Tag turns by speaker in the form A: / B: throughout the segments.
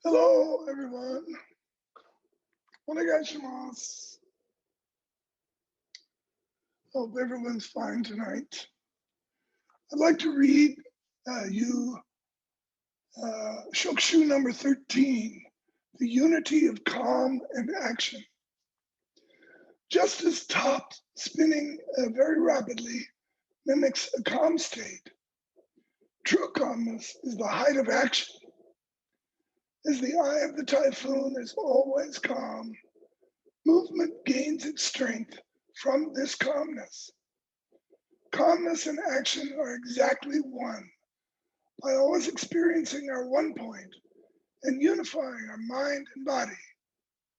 A: Hello, everyone. Onegaishimasu. Hope everyone's fine tonight. I'd like to read you Shokushu number 13, the unity of calm and action. Just as top spinning very rapidly mimics a calm state, true calmness is the height of action. As the eye of the typhoon is always calm, movement gains its strength from this calmness. Calmness and action are exactly one. By always experiencing our one point and unifying our mind and body,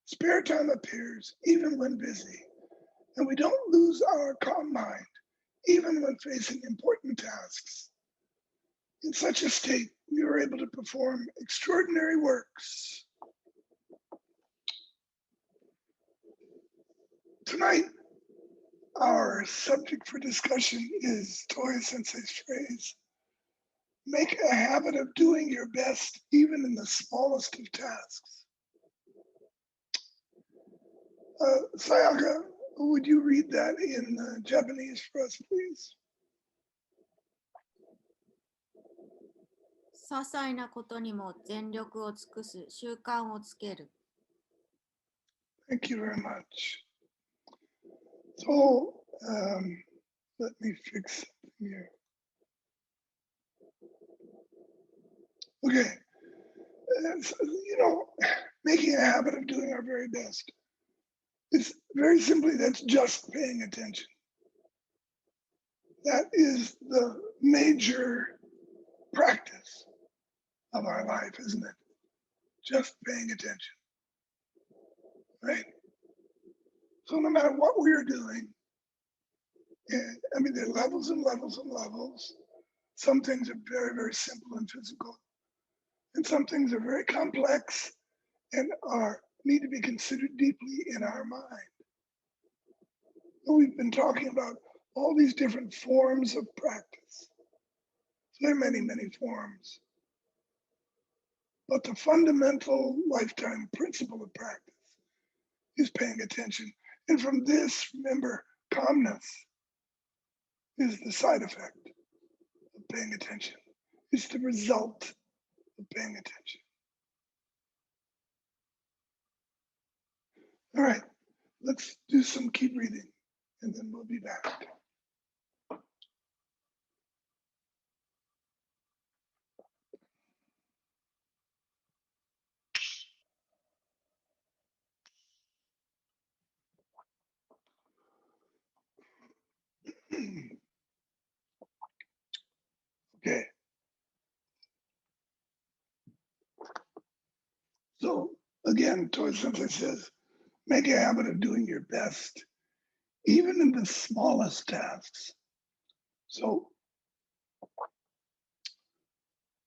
A: spare time appears even when busy, and we don't lose our calm mind even when facing important tasks. In such a state, we are able to perform extraordinary works. Tonight, our subject for discussion is Toya Sensei's phrase, make a habit of doing your best even in the smallest of tasks. Sayaka, would you read that in Japanese for us, please?
B: 些細なことにも全力を尽くす習慣をつける。
A: Thank you very much. So, let me fix something here. Okay, so, making a habit of doing our very best. It's very simply, that's just paying attention. That is the major practice of our life, isn't it? Just paying attention, right? So no matter what we're doing, I mean, there are levels and levels and levels. Some things are very, very simple and physical, and some things are very complex and need to be considered deeply in our mind. And we've been talking about all these different forms of practice. So there are many, many forms. But the fundamental lifetime principle of practice is paying attention. And from this, remember, calmness is the side effect of paying attention. It's the result of paying attention. All right, let's do some key breathing, and then we'll be back. Okay. So again, Toy Sensei says, make a habit of doing your best, even in the smallest tasks. So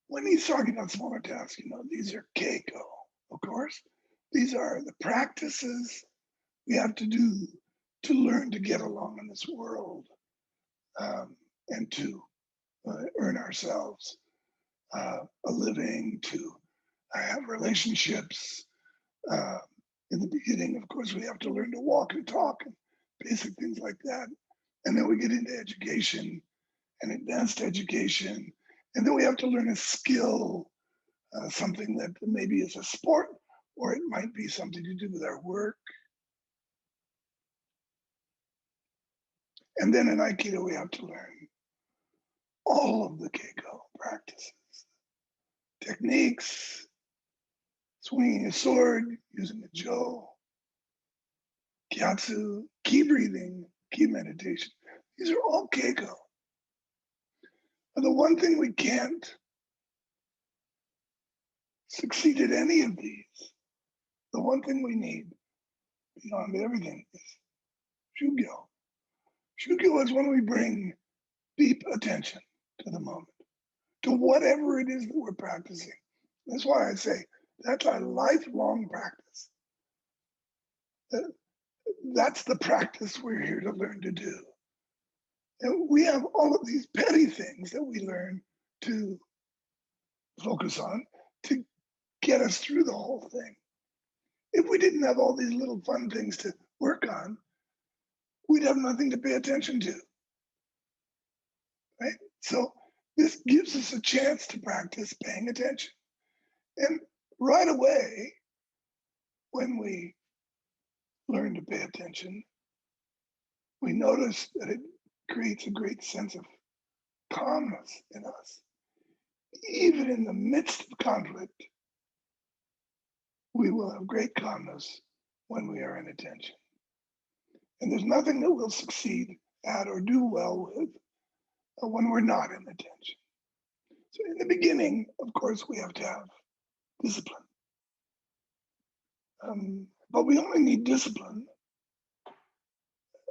A: when he's talking about smaller tasks, these are keiko, of course. These are the practices we have to do to learn to get along in this world and to earn ourselves a living, to have relationships. In the beginning, of course, we have to learn to walk and talk and basic things like that. And then we get into education and advanced education. And then we have to learn a skill, something that maybe is a sport, or it might be something to do with our work. And then in Aikido, we have to learn all of the keiko practices, techniques, swinging a sword, using a jo, gyatsu, ki breathing, ki meditation. These are all keiko. And the one thing we can't succeed at any of these, the one thing we need beyond everything is shugyo. Shugyo is when we bring deep attention to the moment, to whatever it is that we're practicing. That's why I say that's a lifelong practice. That's the practice we're here to learn to do. And we have all of these petty things that we learn to focus on to get us through the whole thing. If we didn't have all these little fun things to work on, we'd have nothing to pay attention to, right? So this gives us a chance to practice paying attention. And right away, when we learn to pay attention, we notice that it creates a great sense of calmness in us. Even in the midst of conflict, we will have great calmness when we are in attention. And there's nothing that we'll succeed at or do well with when we're not in attention. So in the beginning, of course, we have to have discipline. But we only need discipline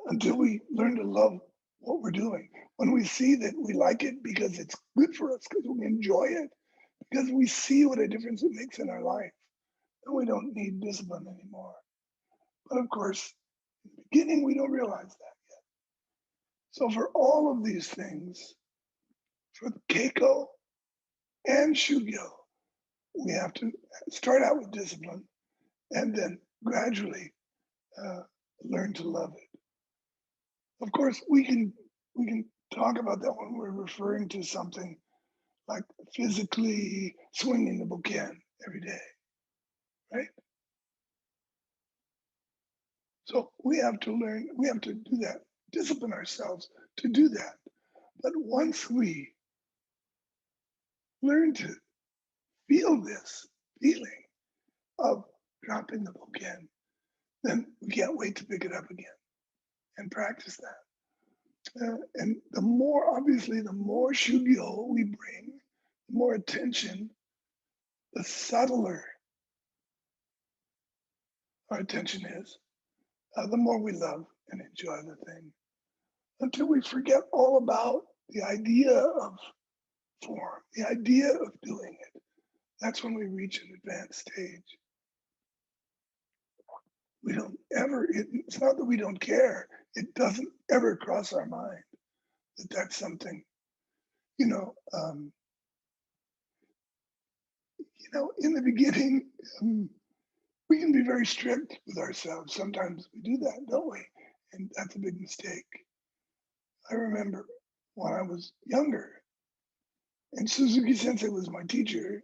A: until we learn to love what we're doing. When we see that we like it because it's good for us, because we enjoy it, because we see what a difference it makes in our life, then we don't need discipline anymore. But of course, in the beginning, we don't realize that yet. So for all of these things, for Keiko and Shugyo, we have to start out with discipline and then gradually learn to love it. Of course, we can talk about that when we're referring to something like physically swinging the bokken every day, right? So we have to learn, we have to do that, discipline ourselves to do that. But once we learn to feel this feeling of dropping the bokken, then we can't wait to pick it up again and practice that. And the more, obviously, the more shugyo we bring, the more attention, the subtler our attention is, the more we love and enjoy the thing. Until we forget all about the idea of form, the idea of doing it. That's when we reach an advanced stage. We don't ever, it's not that we don't care, it doesn't ever cross our mind that that's something, you know, in the beginning, we can be very strict with ourselves. Sometimes we do that, don't we? And that's a big mistake. I remember when I was younger, and Suzuki Sensei was my teacher,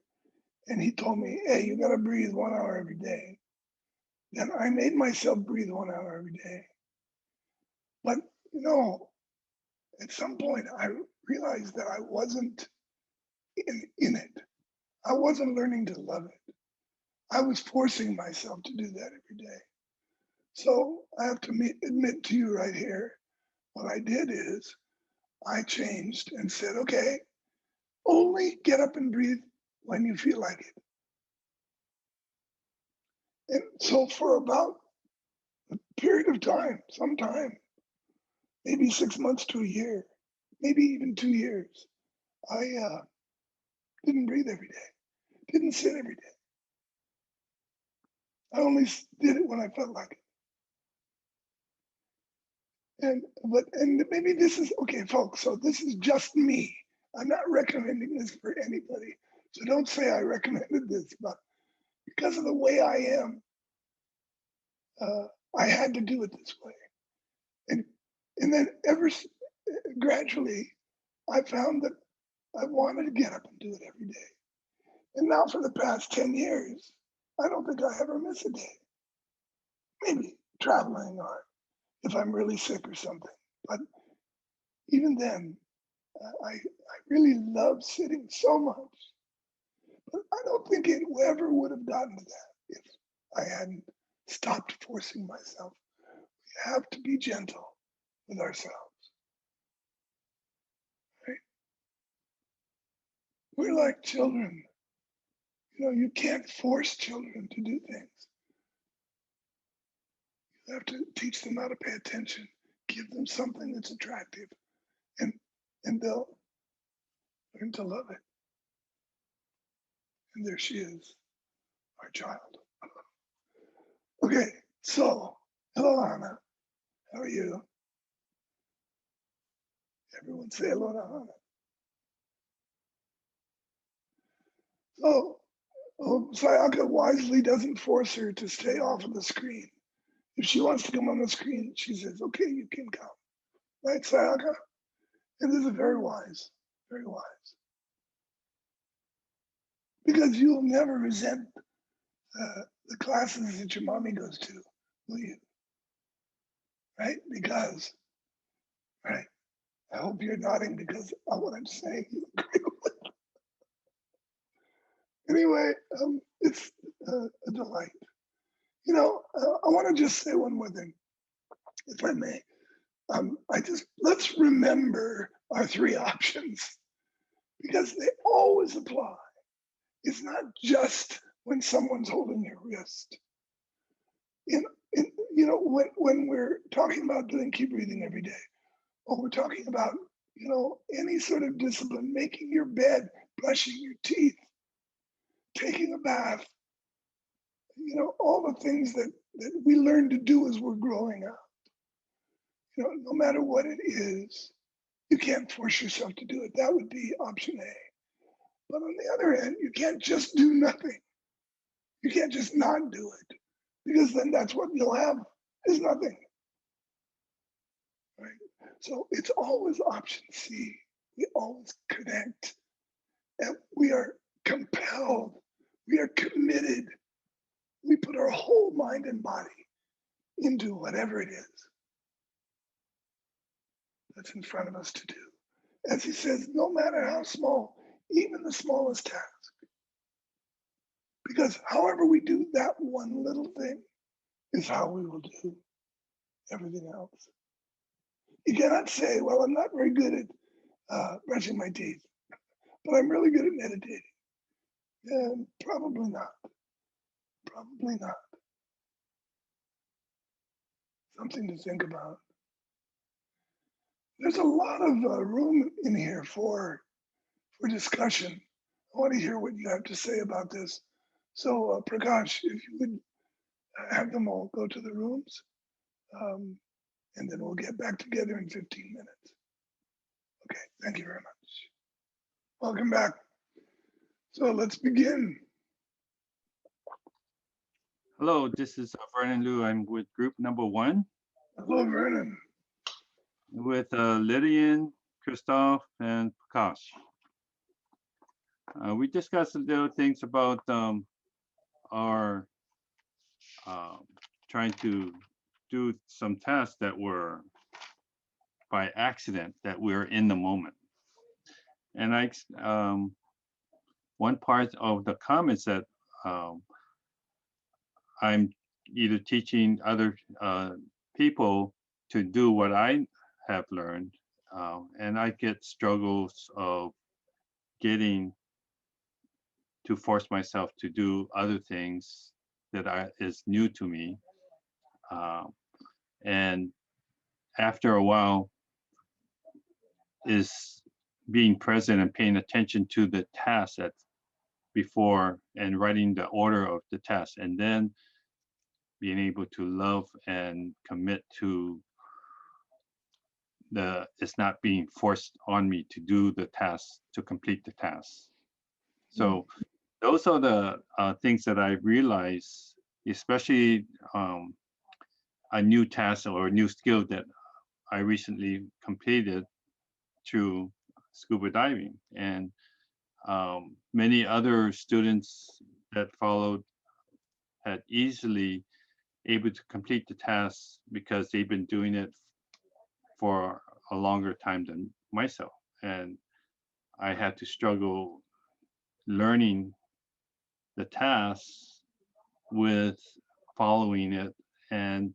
A: and he told me, hey, you got to breathe 1 hour every day. Then I made myself breathe 1 hour every day. But, at some point I realized that I wasn't in it. I wasn't learning to love it. I was forcing myself to do that every day. So I have to admit to you right here, what I did is I changed and said, okay, only get up and breathe when you feel like it. And so for about a period of time, sometime, maybe 6 months to a year, maybe even 2 years, I didn't breathe every day, didn't sit every day. I only did it when I felt like it. And maybe this is okay, folks. So this is just me. I'm not recommending this for anybody. So don't say I recommended this, but because of the way I am, I had to do it this way. And then gradually, I found that I wanted to get up and do it every day. And now for the past 10 years, I don't think I ever miss a day. Maybe traveling or if I'm really sick or something. But even then, I really love sitting so much. But I don't think it ever would have gotten to that if I hadn't stopped forcing myself. We have to be gentle with ourselves, right? We're like children. You can't force children to do things. You have to teach them how to pay attention, give them something that's attractive, and they'll learn to love it. And there she is, our child. Okay, so hello, Anna. How are you? Everyone say hello to Anna. So Oh, Sayaka wisely doesn't force her to stay off of the screen. If she wants to come on the screen, she says, okay, you can come. Right, Sayaka? And this is very wise, very wise. Because you'll never resent the classes that your mommy goes to, will you? Right? Because, right? I hope you're nodding because of what I'm saying. You agree with it. Anyway, it's a delight. You know, I want to just say one more thing, if I may. Let's remember our three options because they always apply. It's not just when someone's holding your wrist. You know, when we're talking about doing keep breathing every day, or we're talking about, you know, any sort of discipline, making your bed, brushing your teeth, taking a bath, you know, all the things that we learn to do as we're growing up. You know, no matter what it is, you can't force yourself to do it. That would be option A. But on the other hand, you can't just do nothing. You can't just not do it because then that's what you'll have is nothing. Right? So it's always option C. We always connect and we are compelled. We are committed. We put our whole mind and body into whatever it is that's in front of us to do. As he says, no matter how small, even the smallest task. Because however we do that one little thing is how we will do everything else. You cannot say, well, I'm not very good at brushing my teeth, but I'm really good at meditating. Yeah, probably not. Probably not. Something to think about. There's a lot of room in here for discussion. I want to hear what you have to say about this. So, Prakash, if you would have them all go to the rooms, and then we'll get back together in 15 minutes. Okay, thank you very much. Welcome back. So let's begin.
C: Hello, this is Vernon Liu. I'm with group number 1
A: Hello, Vernon.
C: with Lydian, Christoph, and Prakash. We discussed a little things about our trying to do some tasks that were by accident, that we're in the moment. And one part of the comments that I'm either teaching other people to do what I have learned, and I get struggles of getting to force myself to do other things that is new to me. And after a while is being present and paying attention to the task that before and writing the order of the task, and then being able to love and commit to it's not being forced on me to do the task, to complete the task. So those are the things that I realize, especially a new task or a new skill that I recently completed through scuba diving. And many other students that followed had easily able to complete the task because they've been doing it for a longer time than myself. And I had to struggle learning the task with following it. And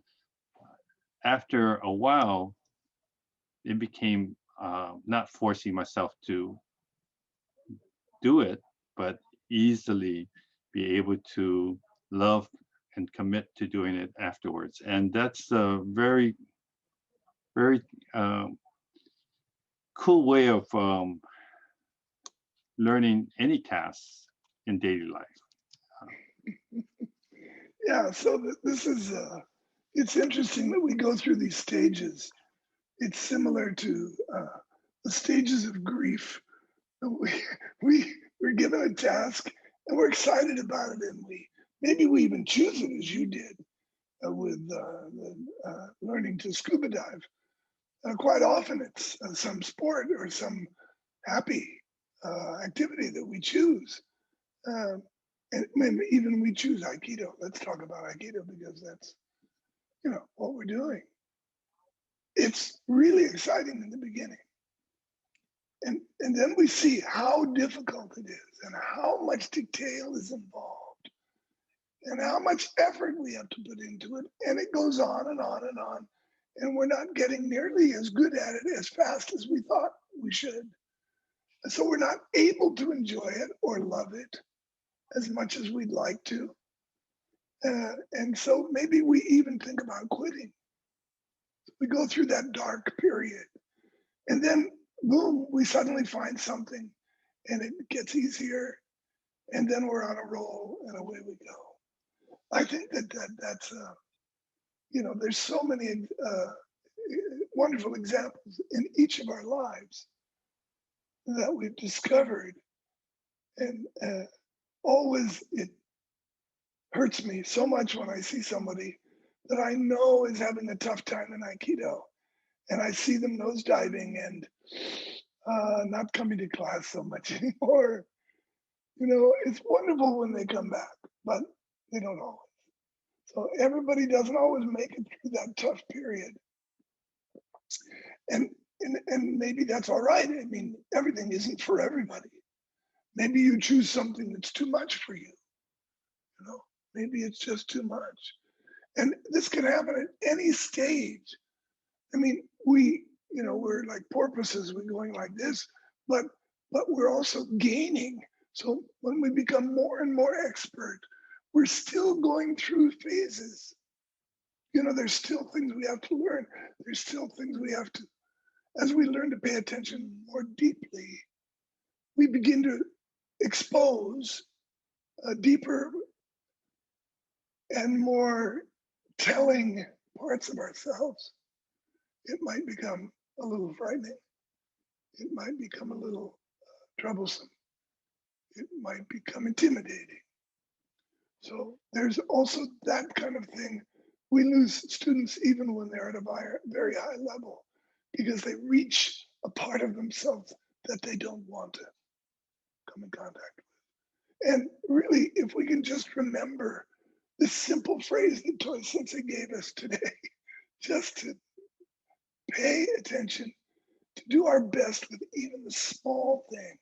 C: after a while, it became not forcing myself to do it, but easily be able to love and commit to doing it afterwards. And that's a very, very cool way of learning any tasks in daily life.
A: Yeah, so this is, it's interesting that we go through these stages. It's similar to the stages of grief. We're given a task and we're excited about it, and maybe we even choose it as you did with learning to scuba dive. Quite often it's some sport or some happy activity that we choose. And maybe even we choose Aikido. Let's talk about Aikido because that's, what we're doing. It's really exciting in the beginning. And then we see how difficult it is and how much detail is involved and how much effort we have to put into it. And it goes on and on and on. And we're not getting nearly as good at it as fast as we thought we should. So we're not able to enjoy it or love it as much as we'd like to. And so maybe we even think about quitting. We go through that dark period. And then, boom, we suddenly find something and it gets easier. And then we're on a roll and away we go. I think that's, there's so many wonderful examples in each of our lives that we've discovered. And always it hurts me so much when I see somebody that I know is having a tough time in Aikido. And I see them nosediving and not coming to class so much anymore. It's wonderful when they come back, but they don't always. So everybody doesn't always make it through that tough period. And maybe that's all right. I mean, everything isn't for everybody. Maybe you choose something that's too much for you. Maybe it's just too much. And this can happen at any stage. I mean, we're like porpoises, we're going like this, but we're also gaining. So when we become more and more expert, we're still going through phases. There's still things we have to learn. There's still things we have to, as we learn to pay attention more deeply, we begin to expose deeper and more telling parts of ourselves. It might become a little frightening. It might become a little troublesome. It might become intimidating. So there's also that kind of thing. We lose students even when they're at a very high level because they reach a part of themselves that they don't want to come in contact with. And really, if we can just remember the simple phrase that Toy Sensei gave us today, just to pay attention, to do our best with even the small thing.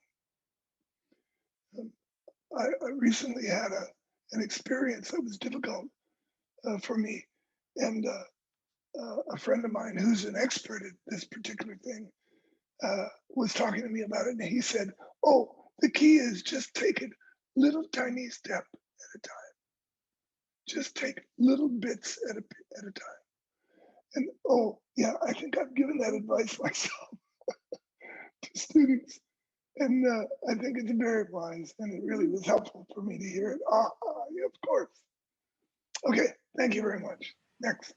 A: I recently had an experience that was difficult for me. And a friend of mine who's an expert at this particular thing was talking to me about it. And he said, oh, the key is just take it little tiny step at a time. Just take little bits at a time. And oh, yeah, I think I've given that advice myself to students. And I think it's very wise, and it really was helpful for me to hear it. Yeah, of course. Okay, thank you very much. Next.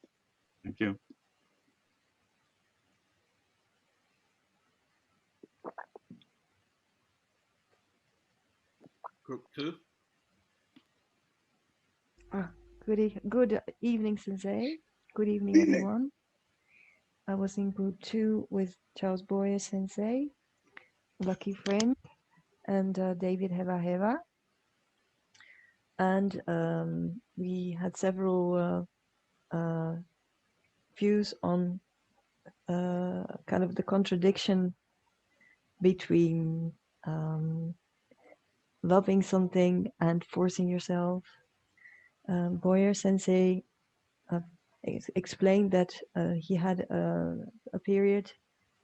C: Thank you.
D: Group 2.
E: Good evening, Sensei. Good evening,
A: Evening.
E: everyone. I was in group 2 with Charles Boyer Sensei, Lucky Friend, and David Heva Heva. And we had several views on kind of the contradiction between loving something and forcing yourself. Boyer Sensei explained that he had a period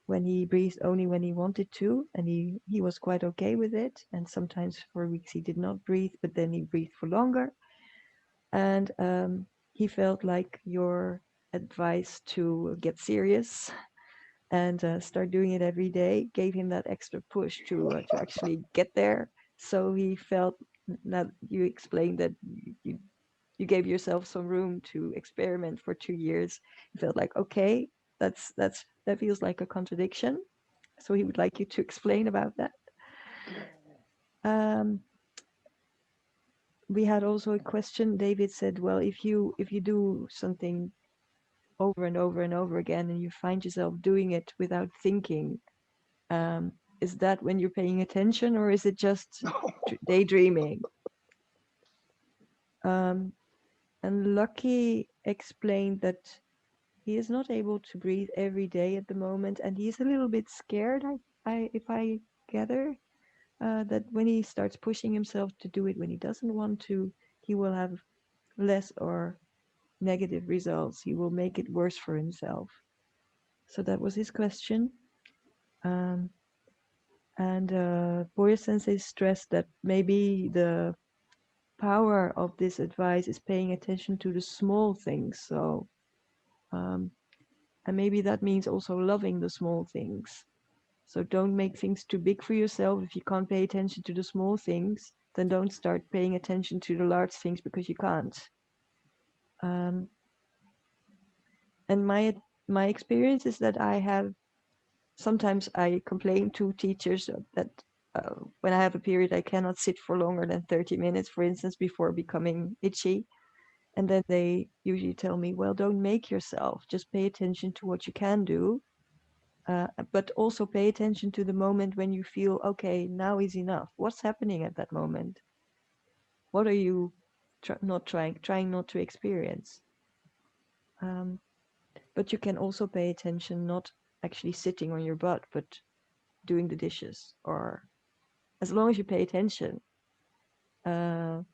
E: when he breathed only when he wanted to, and he was quite okay with it. And sometimes for weeks he did not breathe, but then he breathed for longer. And he felt like your advice to get serious and start doing it every day gave him that extra push to actually get there. So he felt that you explained that you gave yourself some room to experiment for 2 years. He felt like, okay, that feels like a contradiction. So he would like you to explain about that. we had also a question. David said, well, if you do something over and over and over again and you find yourself doing it without thinking, is that when you're paying attention, or is it just daydreaming? And Lucky explained that he is not able to breathe every day at the moment, and he's a little bit scared, if I gather, that when he starts pushing himself to do it when he doesn't want to, he will have less or negative results. He will make it worse for himself. So that was his question. And Boya Sensei stressed that maybe the power of this advice is paying attention to the small things. So, and maybe that means also loving the small things. So don't make things too big for yourself. If you can't pay attention to the small things, then don't start paying attention to the large things because you can't. And my experience is that sometimes I complain to teachers that when I have a period, I cannot sit for longer than 30 minutes, for instance, before becoming itchy. And then they usually tell me, well, don't make yourself, just pay attention to what you can do. But also pay attention to the moment when you feel, okay, now is enough. What's happening at that moment? What are you trying not to experience? But you can also pay attention, not actually sitting on your butt, but doing the dishes, or as long as you pay attention. And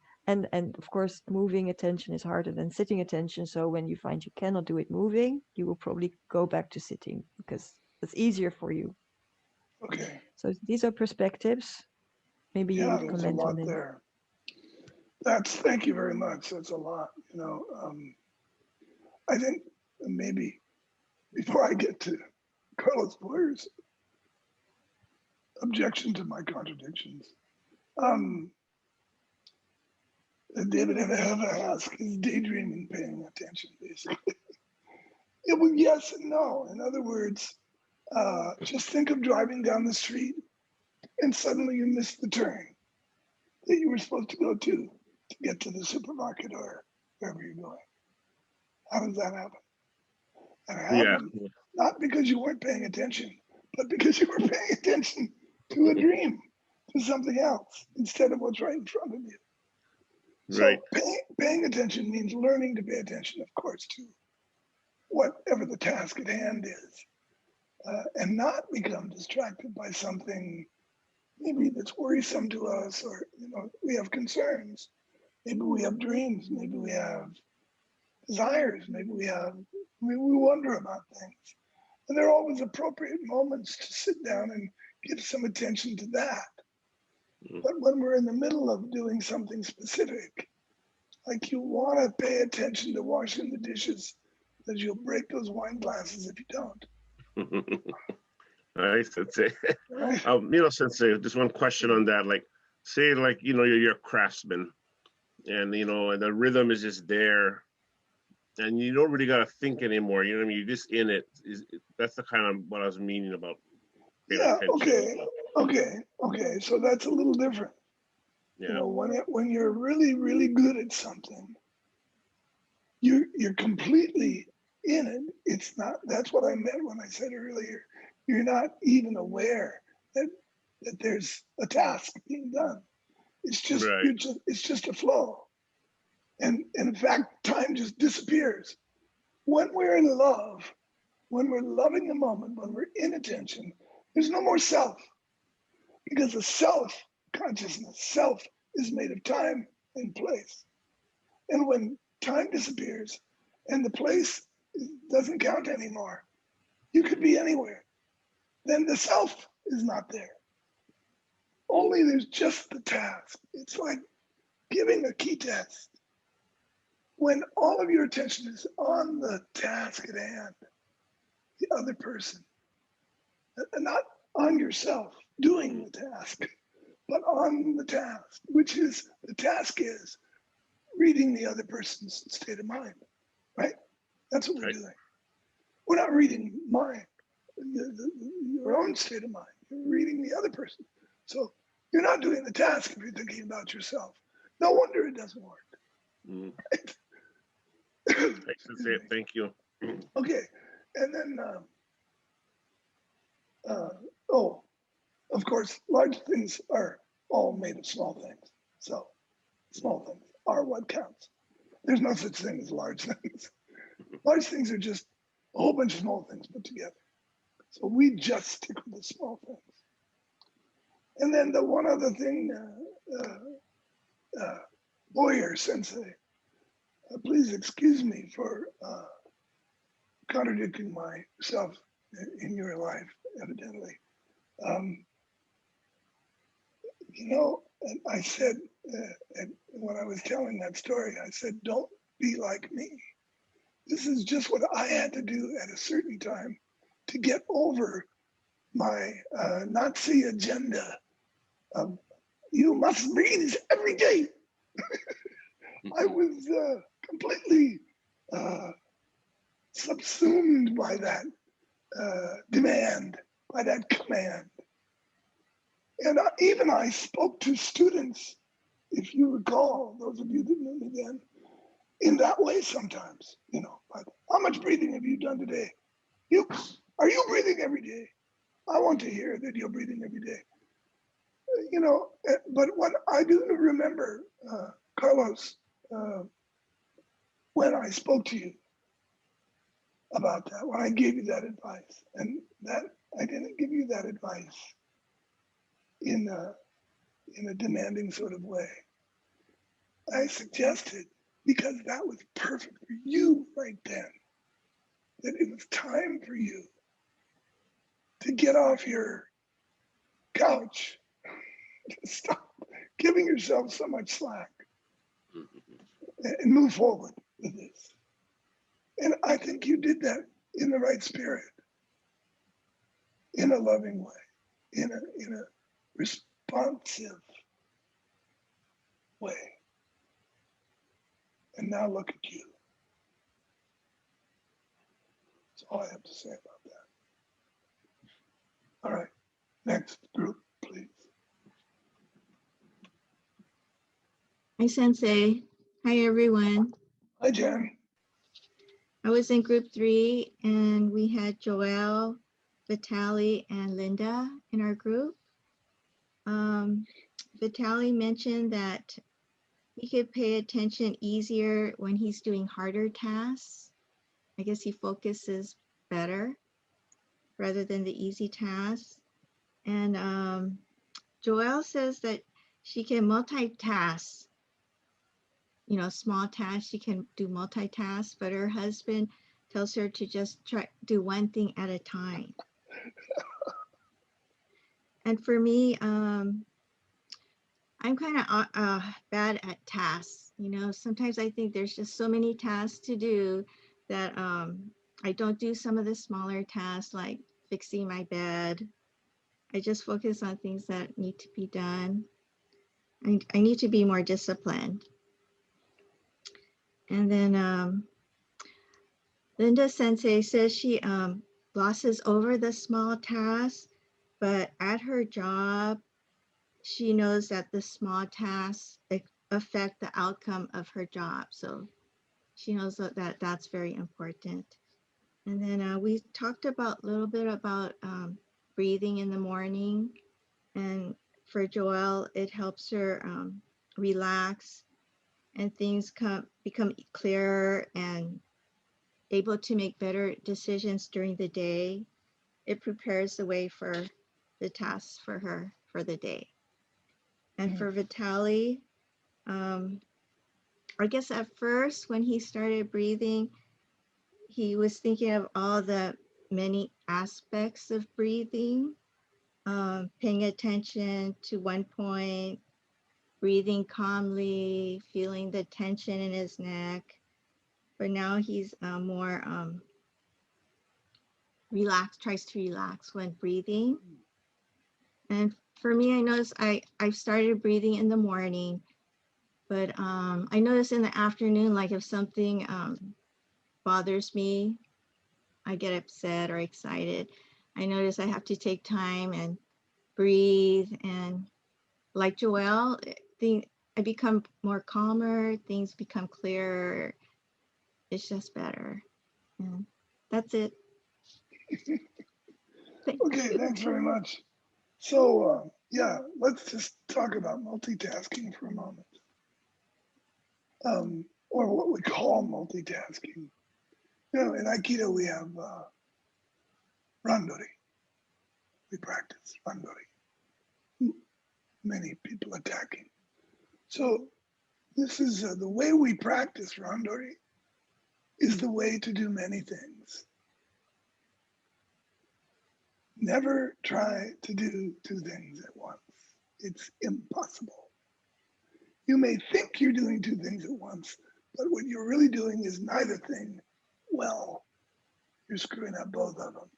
E: of course, moving attention is harder than sitting attention. So when you find you cannot do it moving, you will probably go back to sitting because it's easier for you.
A: Okay.
E: So these are perspectives. Maybe you would
A: There's a
E: comment
A: lot
E: on them.
A: there. Thank you very much. That's a lot. I think maybe before I get to Carlos Boyer's objection to my contradictions, David Evaheva asked, is daydreaming paying attention, basically? Yeah, well, yes and no. In other words, just think of driving down the street and suddenly you miss the turn that you were supposed to go to get to the supermarket or wherever you're going. How does that happen? And it happened not because you weren't paying attention, but because you were paying attention to a dream, to something else, instead of what's right in front of you.
D: Right.
A: So paying attention means learning to pay attention, of course, to whatever the task at hand is, and not become distracted by something maybe that's worrisome to us, or we have concerns, maybe we have dreams, maybe we have desires, maybe we wonder about things. And there are always appropriate moments to sit down and give some attention to that. But when we're in the middle of doing something specific, like you want to pay attention to washing the dishes, because you'll break those wine glasses if you don't.
D: Nice, Sensei.
A: Right?
D: Sensei, just one question on that. Like, say, like, you're a craftsman, and and the rhythm is just there, and you don't really gotta think anymore. You know what I mean? You're just in it. That's the kind of what I was meaning about.
A: Yeah. Okay. So that's a little different.
D: Yeah.
A: When you're really, really good at something, you're completely in it. It's not. That's what I meant when I said earlier. You're not even aware that there's a task being done. It's just
D: right.
A: It's just a flow, and in fact, time just disappears. When we're in love, when we're loving the moment, when we're in attention, there's no more self, because the self consciousness, self is made of time and place. And when time disappears and the place doesn't count anymore, you could be anywhere. Then the self is not there. Only there's just the task. It's like giving a key test. When all of your attention is on the task at hand, the other person, and not on yourself doing the task, but on the task, which is, the task is reading the other person's state of mind, right? That's what we're doing. We're not reading mine, your own state of mind. You're reading the other person. So you're not doing the task if you're thinking about yourself. No wonder it doesn't work.
D: Mm.
A: Excuse
D: Sensei,
A: me.
D: thank you.
A: Okay, and then, oh, of course, large things are all made of small things. So small things are what counts. There's no such thing as large things. Large things are just a whole bunch of small things put together. So we just stick with the small things. And then the one other thing, Lawyer Sensei, please excuse me for contradicting myself in your life, evidently. You know, and I said, and when I was telling that story, I said, don't be like me. This is just what I had to do at a certain time to get over my Nazi agenda of you must read every day. I was completely subsumed by that demand, by that command. And even I spoke to students, if you recall, those of you that knew me then, in that way sometimes, you know, like, how much breathing have you done today? Are you breathing every day? I want to hear that you're breathing every day. You know, but what I do remember, Carlos, when I spoke to you about that, when I gave you that advice, and that I didn't give you that advice in a demanding sort of way. I suggested, because that was perfect for you right then, that it was time for you to get off your couch, to stop giving yourself so much slack and move forward with this. And I think you did that in the right spirit, in a loving way, in a responsive way. And now look at you. That's all I have to say about that. All right, next group, please.
B: Hi, Sensei. Hi, everyone.
A: Hi, Jan.
B: I was in group 3 and we had Joelle, Vitaly, and Linda in our group. Vitaly mentioned that he could pay attention easier when he's doing harder tasks. I guess he focuses better rather than the easy tasks. And Joelle says that she can multitask. You know, small tasks, she can do multitask, but her husband tells her to just do one thing at a time. And for me, I'm kind of bad at tasks. You know, sometimes I think there's just so many tasks to do that I don't do some of the smaller tasks like fixing my bed. I just focus on things that need to be done. I need to be more disciplined. And then Linda Sensei says she glosses over the small tasks, but at her job, she knows that the small tasks affect the outcome of her job. So she knows that that's very important. And then we talked about a little bit about breathing in the morning. And for Joelle, it helps her relax and things become clearer and able to make better decisions during the day. It prepares the way for the tasks for her for the day. And for Vitaly, I guess at first when he started breathing, he was thinking of all the many aspects of breathing, paying attention to one point, breathing calmly, feeling the tension in his neck. But now he's more relaxed, tries to relax when breathing. And for me, I noticed I've started breathing in the morning, but I notice in the afternoon, like if something bothers me, I get upset or excited. I notice I have to take time and breathe. And like Joelle, I become more calmer, things become clearer. It's just better. And that's it. Thank
A: Okay,
B: you.
A: thanks very much. So, yeah, let's just talk about multitasking for a moment, or what we call multitasking. You know, in Aikido, we have randori. We practice randori. Many people attacking. So, this is the way we practice randori is the way to do many things. Never try to do two things at once. It's impossible. You may think you're doing two things at once, but what you're really doing is neither thing well. You're screwing up both of them.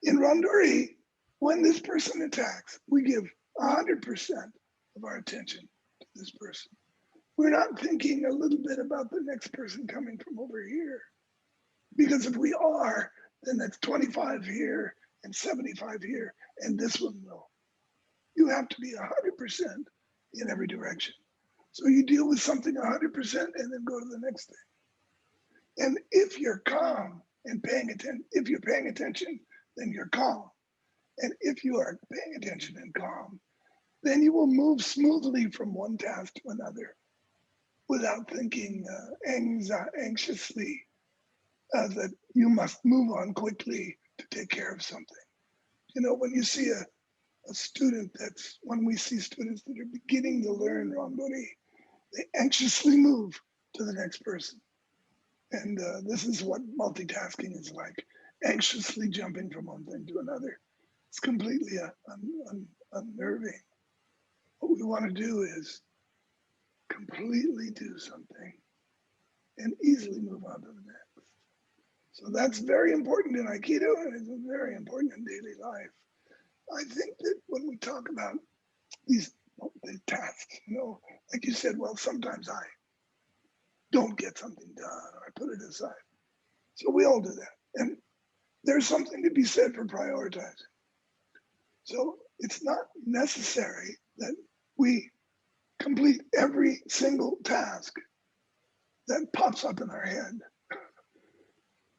A: In randori, when this person attacks, we give 100% of our attention to this person. We're not thinking a little bit about the next person coming from over here. Because if we are, then that's 25 here and 75 here, and this one will. You have to be 100% in every direction. So you deal with something 100% and then go to the next thing. And if you're calm and paying attention, if you're paying attention, then you're calm. And if you are paying attention and calm, then you will move smoothly from one task to another without thinking anxiously that you must move on quickly to take care of something. You know, when you see a student when we see students that are beginning to learn randori, they anxiously move to the next person. And this is what multitasking is like, anxiously jumping from one thing to another. It's completely unnerving. What we want to do is completely do something and easily move on to the next. So that's very important in Aikido, and it's very important in daily life. I think that when we talk about these tasks, you know, like you said, well, sometimes I don't get something done or I put it aside. So we all do that. And there's something to be said for prioritizing. So it's not necessary that we complete every single task that pops up in our head.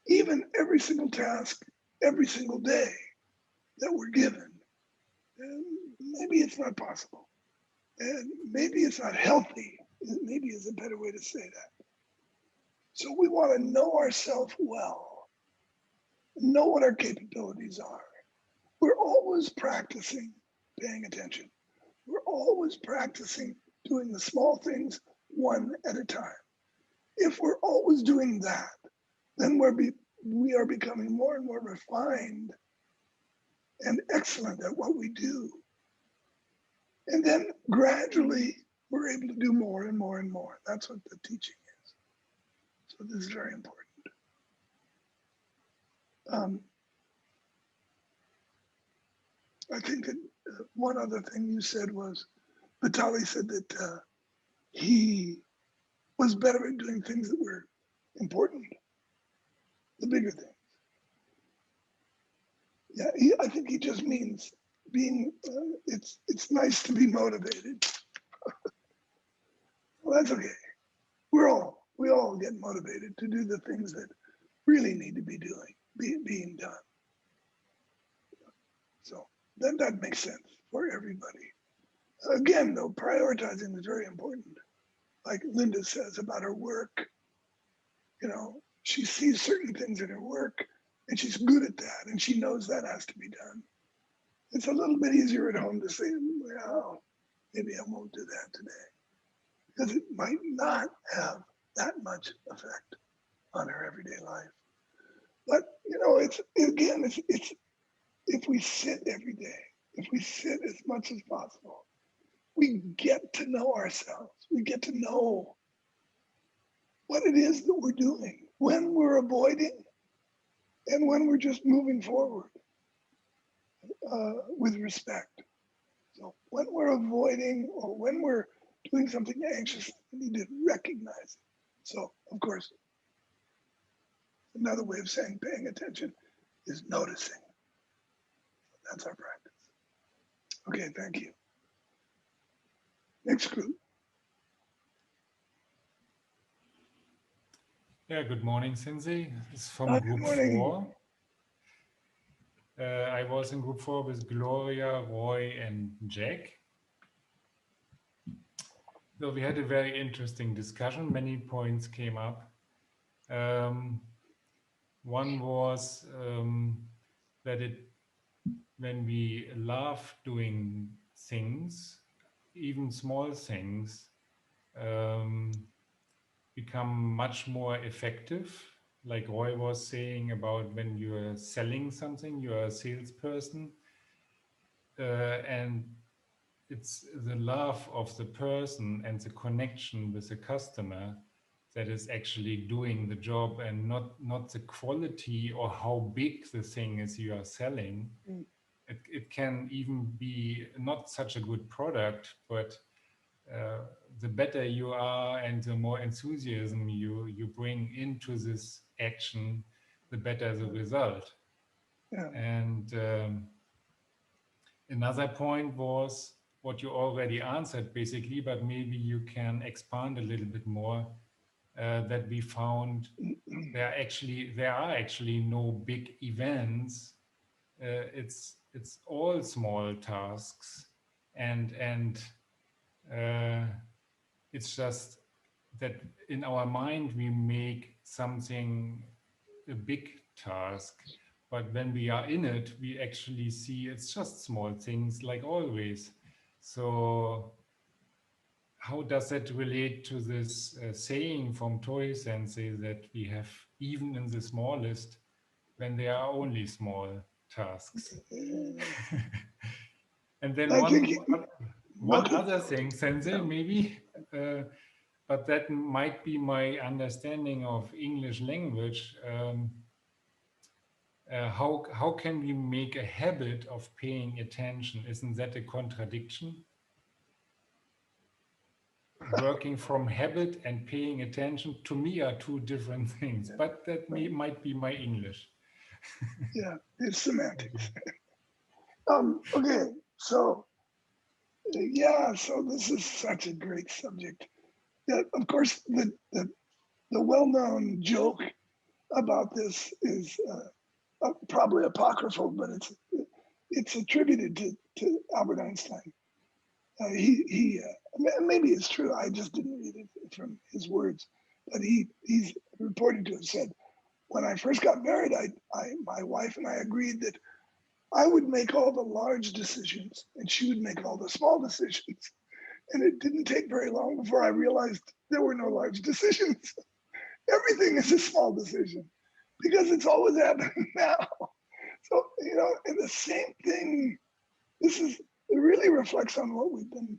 A: Even every single task, every single day that we're given. And maybe it's not possible. And maybe it's not healthy. Maybe is a better way to say that. So we want to know ourselves well, know what our capabilities are. We're always practicing paying attention. We're always practicing doing the small things one at a time. If we're always doing that, then we are becoming more and more refined and excellent at what we do. And then gradually, we're able to do more and more and more. That's what the teaching is. So this is very important. I think that one other thing you said was, Vitaly said that he was better at doing things that were important, the bigger things. Yeah, I think he just means being, it's nice to be motivated. Well, that's okay. We all get motivated to do the things that really need to be being done. So that makes sense for everybody. Again, though, prioritizing is very important. Like Linda says about her work, you know, she sees certain things in her work and she's good at that and she knows that has to be done. It's a little bit easier at home to say, well, maybe I won't do that today, because it might not have that much effect on her everyday life. But you know, it's if we sit every day, if we sit as much as possible, we get to know ourselves. We get to know what it is that we're doing, when we're avoiding, and when we're just moving forward with respect. So when we're avoiding or when we're doing something anxious, we need to recognize it. So, of course, another way of saying paying attention is noticing. That's our practice. Okay, thank you. Next group.
F: Yeah, good morning, Sensei. It's from
A: Good
F: group
A: morning.
F: 4. I was in group 4 with Gloria, Roy, and Jack. So we had a very interesting discussion. Many points came up. One was that when we love doing things, even small things, become much more effective. Like Roy was saying about when you're selling something, you're a salesperson, and it's the love of the person and the connection with the customer that is actually doing the job, and not the quality or how big the thing is you are selling. It can even be not such a good product, but the better you are and the more enthusiasm you bring into this action, the better the result.
A: Yeah.
F: And another point was what you already answered basically, but maybe you can expand a little bit more, that we found there are actually no big events. It's all small tasks, and it's just that in our mind we make something a big task, but when we are in it, we actually see it's just small things like always. So how does that relate to this saying from Toy Sensei that we have even in the smallest when there are only small tasks? And then
A: I think
F: one
A: okay.
F: other thing, Sensei, maybe, but that might be my understanding of English language. How can we make a habit of paying attention? Isn't that a contradiction? Working from habit and paying attention to me are two different things, but that might be my English.
A: Yeah, it's semantics. Okay, so yeah, so this is such a great subject. Yeah, of course, the well-known joke about this is probably apocryphal, but it's attributed to Albert Einstein. Maybe it's true. I just didn't read it from his words, but he's reported to have said, when I first got married, my wife and I agreed that I would make all the large decisions and she would make all the small decisions. And it didn't take very long before I realized there were no large decisions. Everything is a small decision because it's always happening now. So, and the same thing, it really reflects on what we've been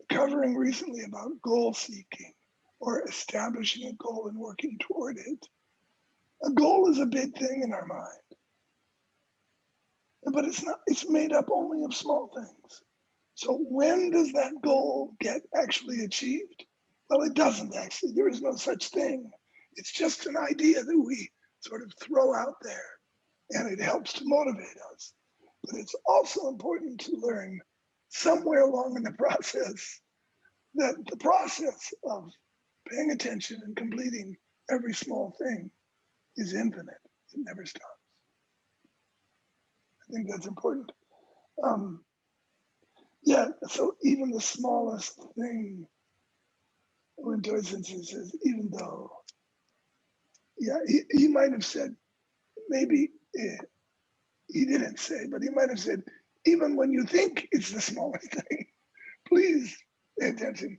A: covering recently about goal seeking or establishing a goal and working toward it. A goal is a big thing in our mind, but it's made up only of small things. So when does that goal get actually achieved? Well, it doesn't actually. There is no such thing. It's just an idea that we sort of throw out there, and it helps to motivate us. But it's also important to learn somewhere along in the process that the process of paying attention and completing every small thing is infinite. It never stops. I think that's important. Yeah, so even the smallest thing, when Joyce says, even though, yeah, he might have said, maybe he didn't say, but he might have said, even when you think it's the smallest thing, please pay attention,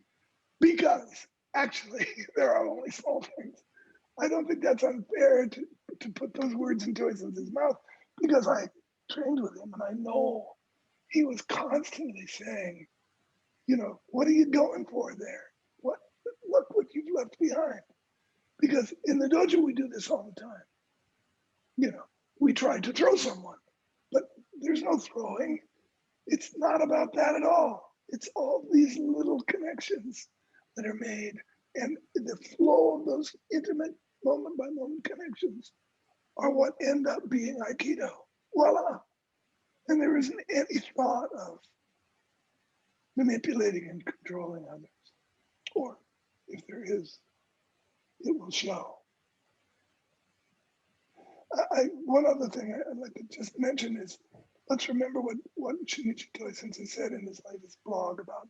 A: because actually there are only small things. I don't think that's unfair to put those words in Joyce's mouth, because I trained with him and I know he was constantly saying, what are you going for there? Look what you've left behind. Because in the dojo, we do this all the time. We try to throw someone, but there's no throwing. It's not about that at all. It's all these little connections that are made, and the flow of those intimate moment by moment connections are what end up being Aikido. Voila. And there isn't any thought of manipulating and controlling others. Or if there is, it will show. One other thing I'd like to just mention is, let's remember what Shinichi Toi Sensei said in his latest blog about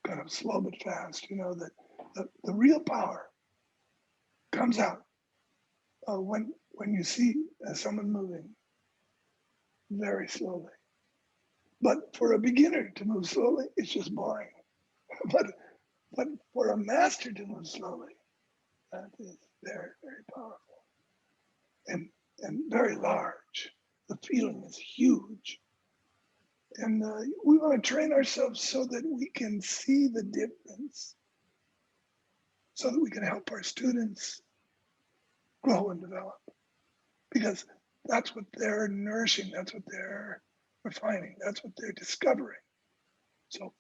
A: kind of slow but fast, that the real power comes out when you see someone moving very slowly. But for a beginner to move slowly, it's just boring. But for a master to move slowly, that is very, very powerful and very large. The feeling is huge. And we want to train ourselves so that we can see the difference, so that we can help our students grow and develop. Because that's what they're nourishing, that's what they're refining, that's what they're discovering. So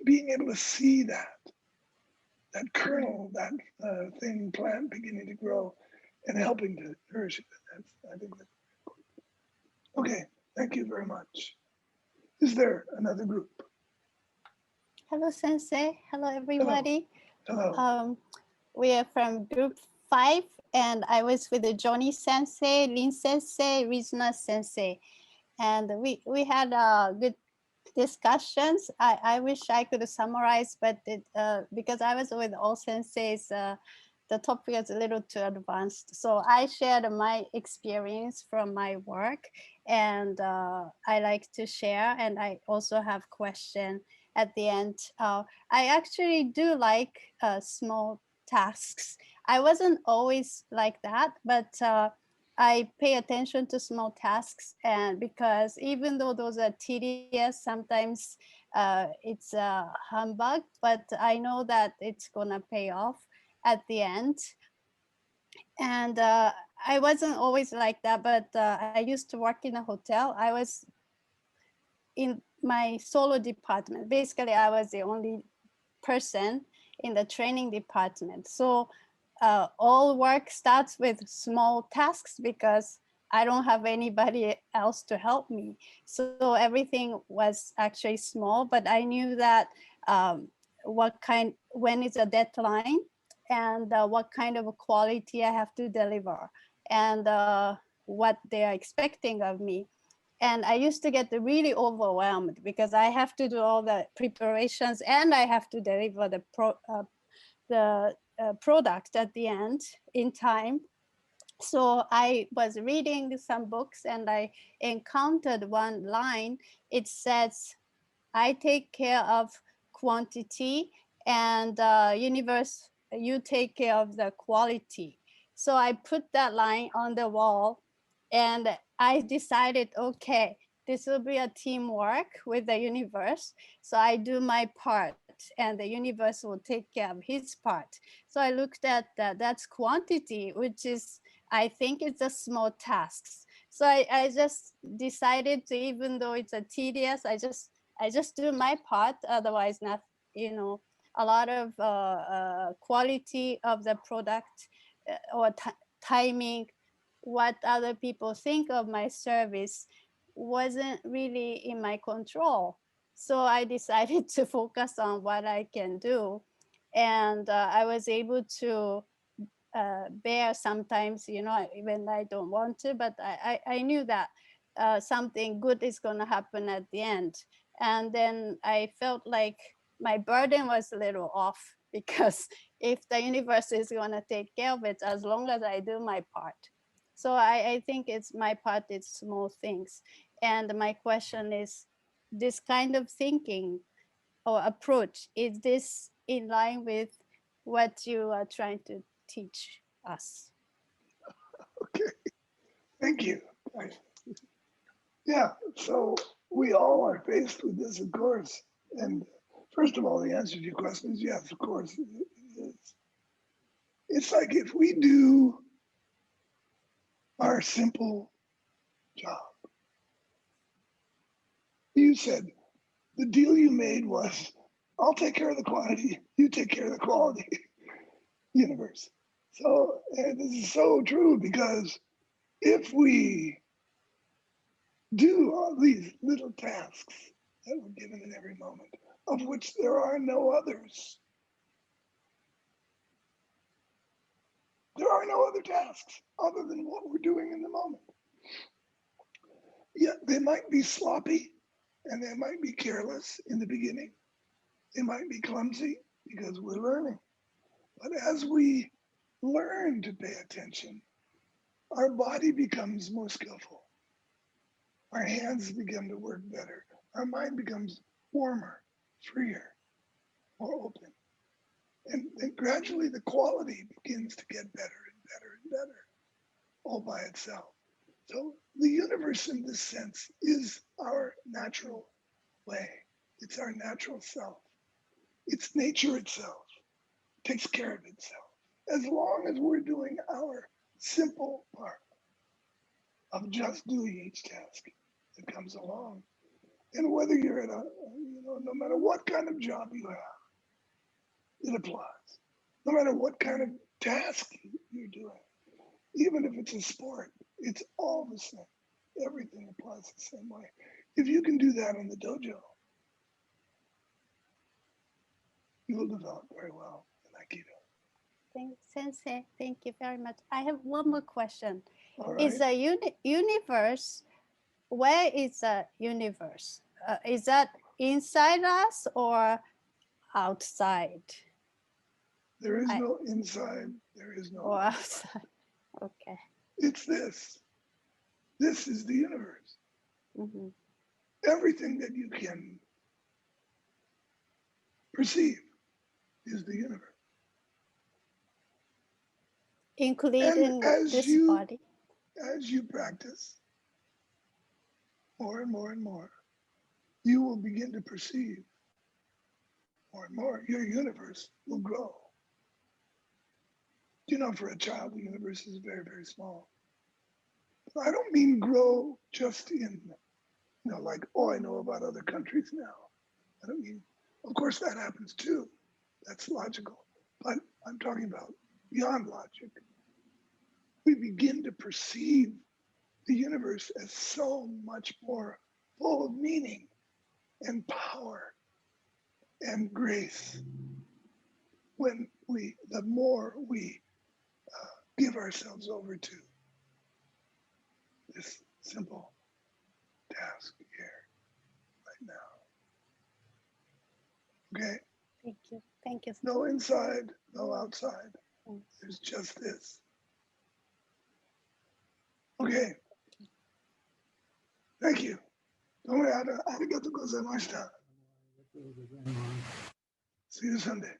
A: being able to see that kernel, that thing, plant beginning to grow and helping to nourish it, I think that's important. Okay, thank you very much. Is there another group?
G: Hello, Sensei. Hello, everybody.
A: Hello.
G: We are from group 5, and I was with the Johnny Sensei, Lin Sensei, Rizna Sensei, and we had good discussions. I wish I could summarize, but because I was with all senseis, the topic is a little too advanced. So I shared my experience from my work, and I like to share, and I also have question at the end. I actually do like small tasks. I wasn't always like that, but I pay attention to small tasks, and because even though those are tedious, sometimes it's a humbug, but I know that it's gonna pay off at the end. And I wasn't always like that, but I used to work in a hotel. I was in my solo department. Basically, I was the only person in the training department. So all work starts with small tasks because I don't have anybody else to help me. So everything was actually small, but I knew that when is a deadline, and what kind of a quality I have to deliver, and what they are expecting of me. And I used to get really overwhelmed because I have to do all the preparations and I have to deliver the product at the end in time. So I was reading some books and I encountered one line. It says, I take care of quantity, and universe, you take care of the quality. So I put that line on the wall, and I decided, okay, this will be a teamwork with the universe. So I do my part and the universe will take care of his part. So I looked at that, that's quantity, which is, I think it's a small tasks. So I just decided to, even though it's a tedious, I just do my part, otherwise not, a lot of quality of the product or timing, what other people think of my service wasn't really in my control. So I decided to focus on what I can do. And I was able to bear sometimes, when I don't want to, but I knew that something good is going to happen at the end. And then I felt like my burden was a little off, because if the universe is going to take care of it, as long as I do my part. So I think it's my part, it's small things. And my question is, this kind of thinking or approach, is this in line with what you are trying to teach us?
A: Okay, thank you. Yeah, so we all are faced with this, of course. And first of all, the answer to your question is yes, of course. It's like if we do our simple job. You said the deal you made was, I'll take care of the quantity, you take care of the quality, universe. So, and this is so true, because if we do all these little tasks that we're given in every moment, of which there are no others, there are are no other tasks other than what we're doing in the moment. Yeah, they might be sloppy and they might be careless in the beginning. They might be clumsy because we're learning. But as we learn to pay attention, our body becomes more skillful. Our hands begin to work better. Our mind becomes warmer, freer, more open. And then gradually the quality begins to get better and better and better all by itself. So the universe in this sense is our natural way. It's our natural self. It's nature itself. It takes care of itself. As long as we're doing our simple part of just doing each task that comes along. And whether you're at no matter what kind of job you have, it applies. No matter what kind of task you're doing, even if it's a sport, it's all the same. Everything applies the same way. If you can do that in the dojo, you will develop very well in Aikido.
G: Thanks, Sensei. Thank you very much. I have one more question.
A: All right.
G: Is a universe, where is the universe? Is that inside us or outside?
A: There is no inside, there is no
G: Or
A: outside.
G: outside? Okay.
A: It's this. This is the universe.
G: Mhm.
A: Everything that you can perceive is the universe.
G: Including this body.
A: As you practice more and more and more, you will begin to perceive more and more. Your universe will grow. You know, for a child, the universe is very, very small. But I don't mean grow just in, like, oh, I know about other countries now. I don't mean, of course, that happens too. That's logical. But I'm talking about beyond logic. We begin to perceive the universe as so much more full of meaning and power and grace when the more we give ourselves over to this simple task here right now. Okay?
G: Thank you. Thank you.
A: No inside, no outside. There's just this. Okay. Thank you. どうもありがとうございました。See you Sunday.